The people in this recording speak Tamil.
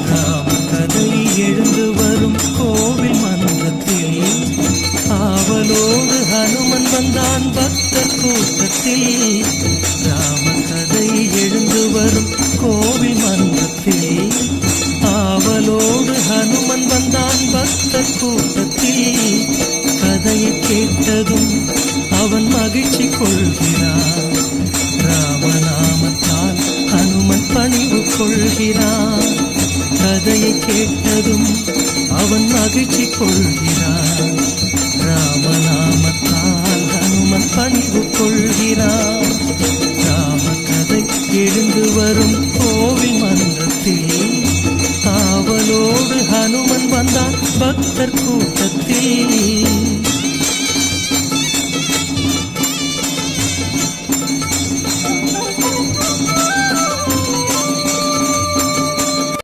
ராமகதை எழுந்து வரும் கோவில் மன்றத்தில் ஆவலோடு ஹனுமன் வந்தான் பக்தர் கூட்டத்தில். ராமகதை எழுந்து வரும் கோவில் மன்றத்தில் ஆவலோடு ஹனுமன் வந்தான் பக்தர் கூட்டத்தில். கதையை கேட்டதும் அவன் மகிழ்ச்சி கொள்கிறான். ராமநாமத்தால் ஹனுமன் பணிவு கொள்கிறான். கதையை கேட்டதும் அவன் மகிழ்ச்சி கொள்கிறான். ராமநாமத்தால் ஹனுமன் பணிவு கொள்கிறான். ராமகதை எழுந்து வரும் கோவில் மன்றத்தில் ஆவலோடு ஹனுமன் வந்தான் பக்தர் கூட்டத்தில்.